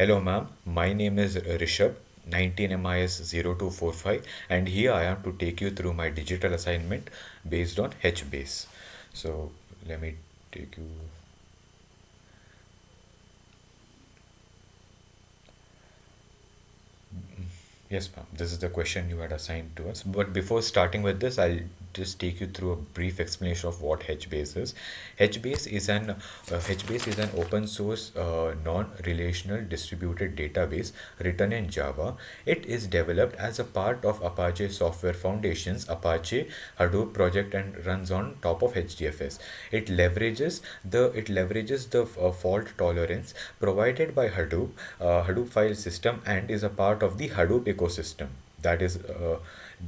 Hello, ma'am. My name is Rishab, 19MIS0245, and here I am to take you through my digital assignment based on Hbase. So, let me take you. Yes, ma'am. This is the question you had assigned to us. But before starting with this, I'll just take you through a brief explanation of what Hbase is. Hbase is an open source non-relational distributed database written in Java. It is developed as a part of Apache Software Foundation's Apache Hadoop project and runs on top of HDFS. It leverages the fault tolerance provided by Hadoop file system, and is a part of the Hadoop ecosystem.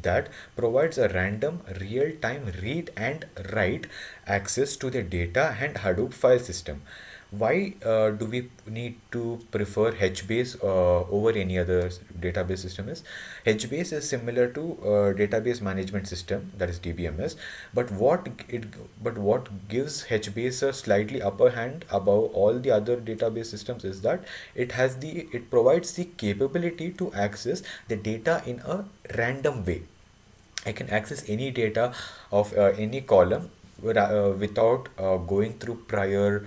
That provides a random real-time read and write access to the data and Hadoop file system. Why do we need to prefer Hbase over any other database system? Is Hbase is similar to database management system, that is DBMS, but what gives Hbase a slightly upper hand above all the other database systems is that it provides the capability to access the data in a random way. I can access any data of any column without going through prior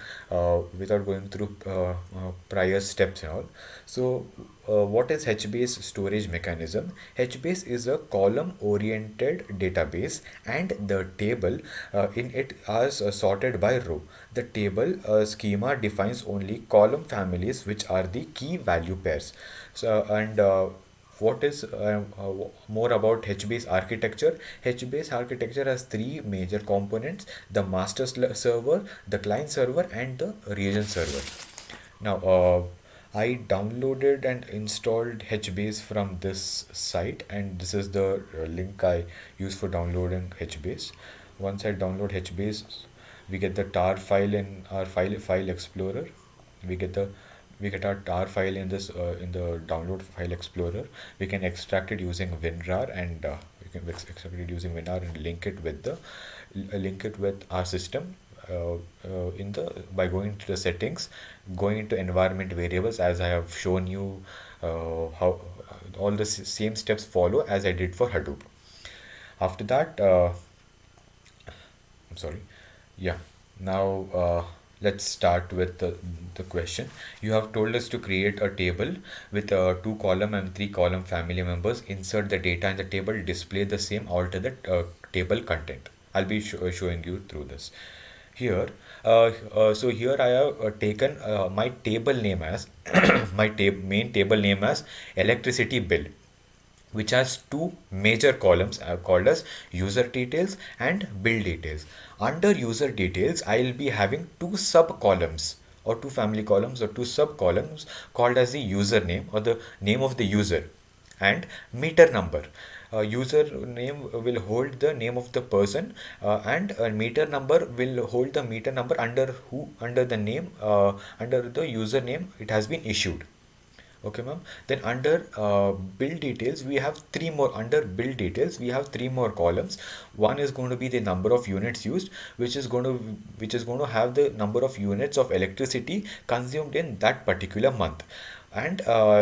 steps and all. So, what is Hbase storage mechanism? Hbase is a column-oriented database, and the table in it is sorted by row. The table schema defines only column families, which are the key value pairs. So, and what is more about Hbase architecture? Hbase architecture has three major components: the server, the client server, and the region server. Now, I downloaded and installed Hbase from this site, and this is the link I use for downloading Hbase. Once I download Hbase, we get the tar file in our file explorer. We get the we get our tar file in this in the download file explorer. We can extract it using WinRAR, and extract it using WinRAR and link it with our system in the by going to the settings, going into environment variables, as I have shown you how all the same steps follow as I did for Hadoop. After that, I'm sorry. Yeah. Now, let's start with the question. You have told us to create a table with two column and three column family members. Insert the data in the table, display the same, alter the table content. I'll be showing you through this. Here I have taken my table name as main table name as electricity bill, which has two major columns called as user details and bill details. Under user details, I will be having two sub columns, or two family columns, or two sub columns called as the username, or the name of the user, and meter number. User name will hold the name of the person, and meter number will hold the meter number under the name, under the username it has been issued. Okay, ma'am. Then under bill details, we have three more. Under bill details, we have three more columns. One is going to be the number of units used, which is going to have the number of units of electricity consumed in that particular month. And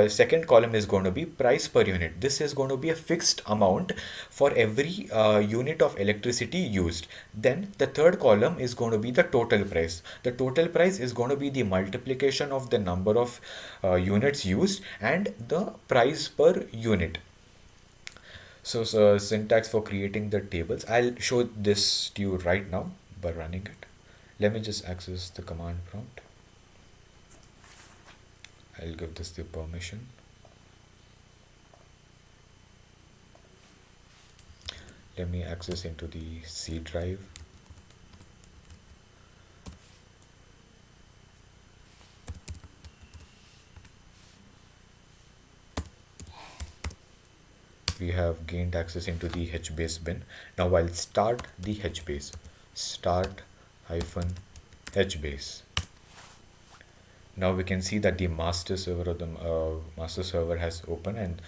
second column is going to be price per unit. This is going to be a fixed amount for every unit of electricity used. Then the third column is going to be the total price. The total price is going to be the multiplication of the number of units used and the price per unit. So, syntax for creating the tables, I'll show this to you right now by running it. Let me just access the command prompt. I'll give this the permission. Let me access into the C drive. We have gained access into the Hbase bin. Now I'll start the Hbase. Start -Hbase. Now we can see that the master server has opened, and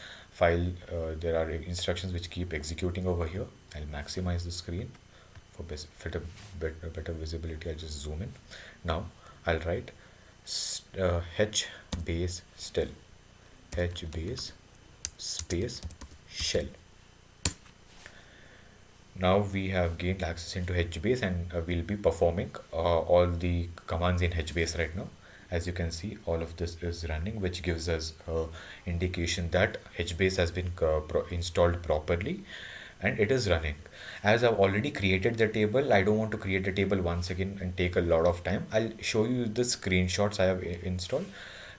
there are instructions which keep executing over here. I'll maximize the screen for better visibility. I'll just zoom in. Now I'll write Hbase still, Hbase space shell. Now we have gained access into Hbase, and we'll be performing all the commands in Hbase right now. As you can see, all of this is running, which gives us indication that Hbase has been installed properly and it is running. As I've already created the table, I don't want to create the table once again and take a lot of time. I'll show you the screenshots I have installed.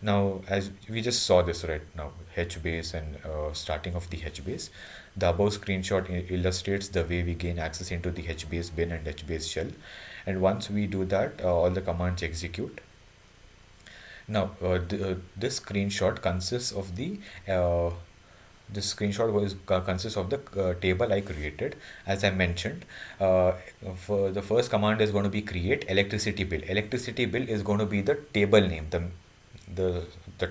Now, as we just saw this right now, Hbase and starting of the Hbase. The above screenshot illustrates the way we gain access into the Hbase bin and Hbase shell. And once we do that, all the commands execute. Now, this screenshot consists of the consists of the table I created. As I mentioned, for the first command is going to be create electricity bill. Electricity bill is going to be the table name, the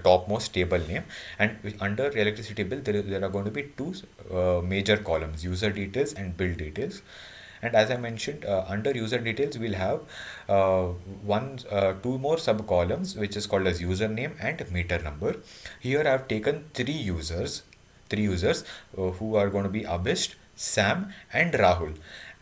topmost table name, and under electricity bill there are going to be two major columns: user details and bill details. And as I mentioned, under user details we'll have two more sub columns, which is called as username and meter number. Here I have taken three users who are going to be Abhisht, Sam and Rahul.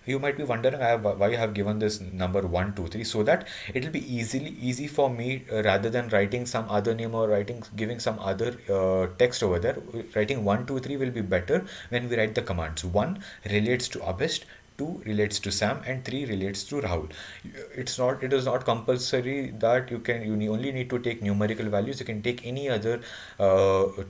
You might be wondering why I have given this number 1, 2, 3, so that it will be easy for me, rather than writing some other name or giving some other text over there. Writing 1, 2, 3 will be better when we write the commands. 1 relates to Abhisht, 2 relates to Sam, and 3 relates to Rahul. It is not compulsory that you only need to take numerical values. You can take any other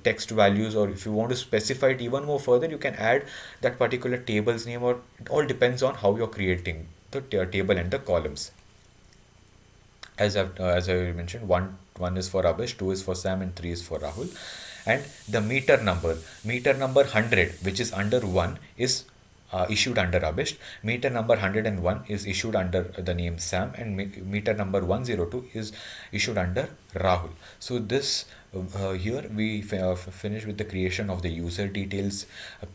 text values, or if you want to specify it even more further, you can add that particular table's name, or it all depends on how you're creating the table and the columns. As I mentioned, one is for Abhish, 2 is for Sam, and 3 is for Rahul. And the meter number 100, which is under 1, is issued under Abhisht. Meter number 101 is issued under the name Sam, and meter number 102 is issued under Rahul. So this here we finish with the creation of the user details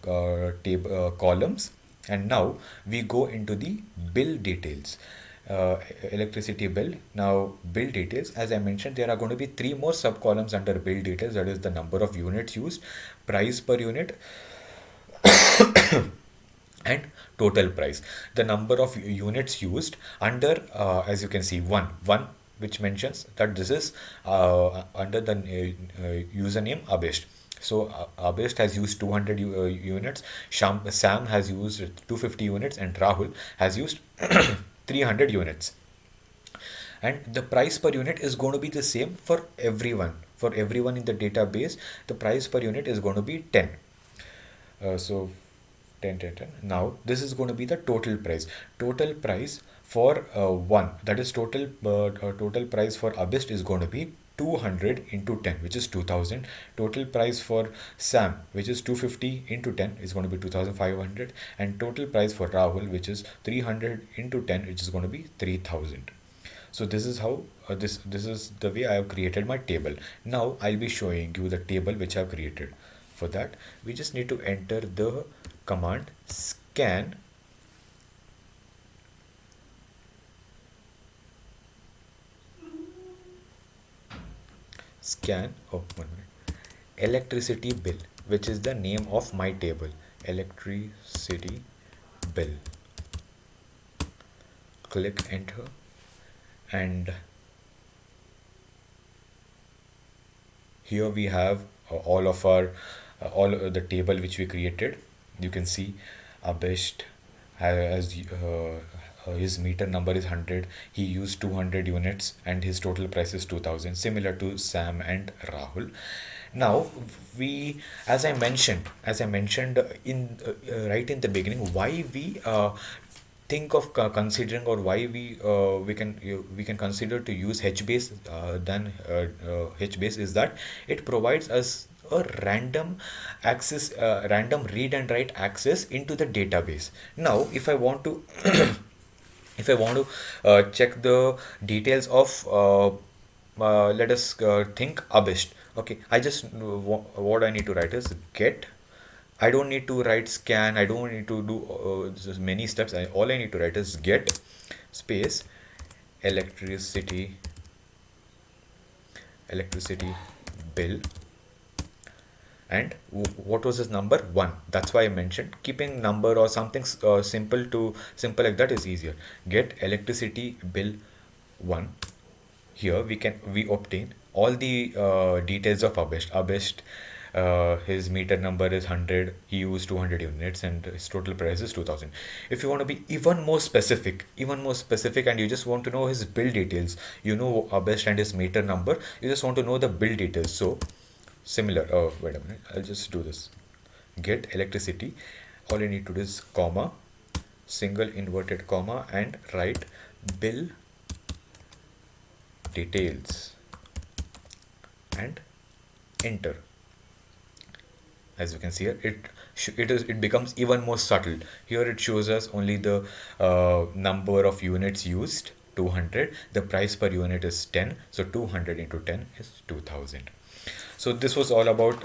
columns, and now we go into the bill details. Electricity bill. Now bill details, as I mentioned, there are going to be 3 more sub columns under bill details. That is the number of units used, price per unit and total price. The number of units used under, as you can see, one, which mentions that this is under the username Abhisht. So Abhisht has used 200 units, Sam has used 250 units, and Rahul has used 300 units. And the price per unit is going to be the same for everyone. For everyone in the database, the price per unit is going to be 10. So 10, 10, 10. Now this is going to be the total price. Total price for one, that is total price for Abhisht is going to be 200 into 10, which is 2000. Total price for Sam, which is 250 into 10, is going to be 2500. And total price for Rahul, which is 300 into 10, which is going to be 3000. So this is how this is the way I have created my table. Now I'll be showing you the table which I have created. For that, we just need to enter the command scan one minute, electricity bill, which is the name of my table, electricity bill. Click enter, and here we have all the table which we created. You can see Abhisht has his meter number is 100. He used 200 units, and his total price is 2000, similar to Sam and Rahul. Now we, as I mentioned in right in the beginning, why we think of considering, or why we can consider to use Hbase than Hbase, is that it provides us a random read and write access into the database. Now if I want to check the details of let us think Abhisht. Okay, I just what I need to write is get. I don't need to write scan. I don't need to do many steps. All I need to write is get space electricity bill, and what was his number? 1. That's why I mentioned keeping number or something simple like that is easier. Get electricity bill 1. Here we obtain all the details of Abest. His meter number is 100. He used 200 units, and his total price is 2000. If you want to be even more specific, and you just want to know his bill details, you know Abest and his meter number. You just want to know the bill details. So similar. Oh, wait a minute. I'll just do this. Get electricity. All you need to do is comma, single inverted comma, and write bill details and enter. As you can see here, it becomes even more subtle. Here it shows us only the number of units used, 200. The price per unit is 10, so 200 into 10 is 2000. So this was all about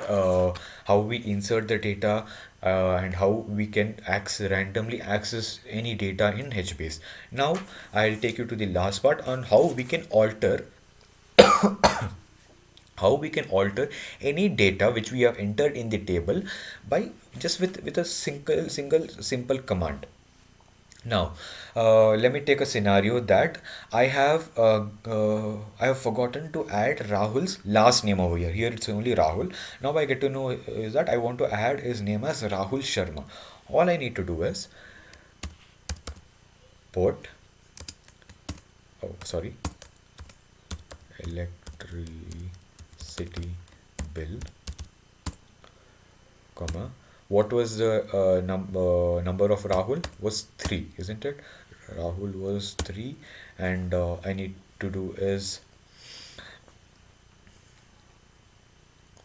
how we insert the data and how we can randomly access any data in Hbase. Now I'll take you to the last part on how we can alter any data which we have entered in the table by just with a simple command. Now, let me take a scenario that I have forgotten to add Rahul's last name over here. Here it's only Rahul. Now I get to know is that I want to add his name as Rahul Sharma. All I need to do is put, oh sorry, electricity bill, comma. What was the number of Rahul? Was 3, isn't it? Rahul was 3, and I need to do is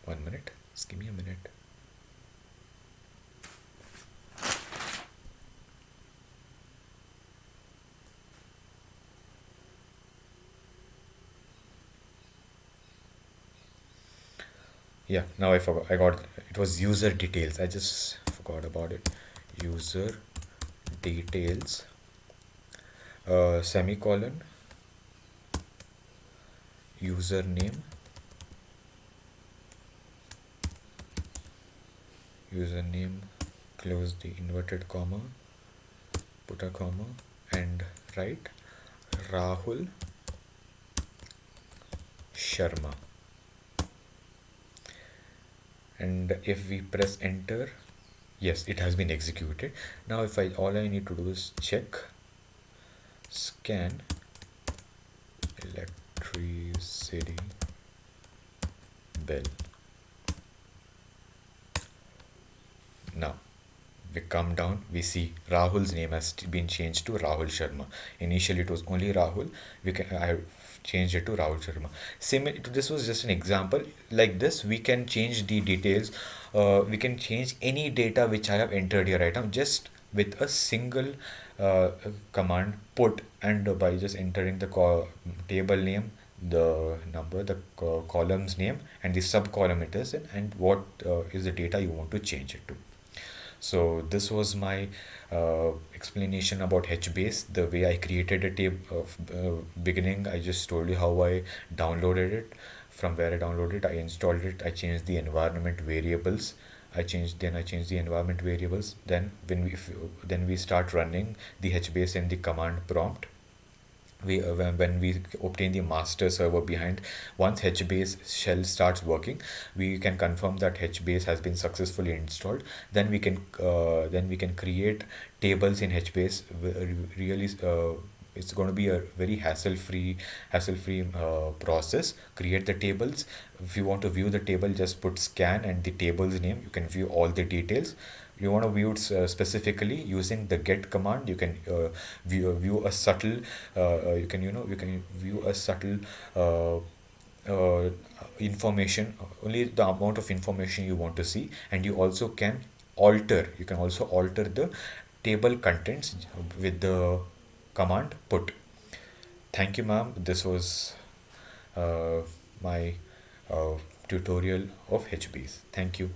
1 minute. Just give me a minute. Yeah, now I forgot. I got it was user details. I just forgot about it. User details, semicolon, username, close the inverted comma, put a comma, and write Rahul Sharma. And if we press enter, yes, it has been executed. Now if all I need to do is check, scan electricity bill. Now we come down, we see Rahul's name has been changed to Rahul Sharma. Initially it was only Rahul. I changed it to Rahul Sharma. This was just an example. Like this, we can change the details. We can change any data which I have entered here right now just with a single command put, and by just entering the table name, the number, the column's name, and the sub column it is in, and what is the data you want to change it to. So this was my explanation about Hbase, the way I created a table of beginning. I just told you how I downloaded it, from where I downloaded it, I installed it, I changed the environment variables. I changed the environment variables. Then then we start running the Hbase in the command prompt. When we obtain the master server behind, once Hbase shell starts working, we can confirm that Hbase has been successfully installed. Then we can create tables in Hbase. Really, it's going to be a very hassle-free process. Create the tables. If you want to view the table, just put scan and the table's name. You can view all the details. You want to view it specifically using the get command. You can view a subtle you can view a subtle information, only the amount of information you want to see. And you can also alter the table contents with the command put. Thank you, ma'am. This was my tutorial of Hbase. Thank you.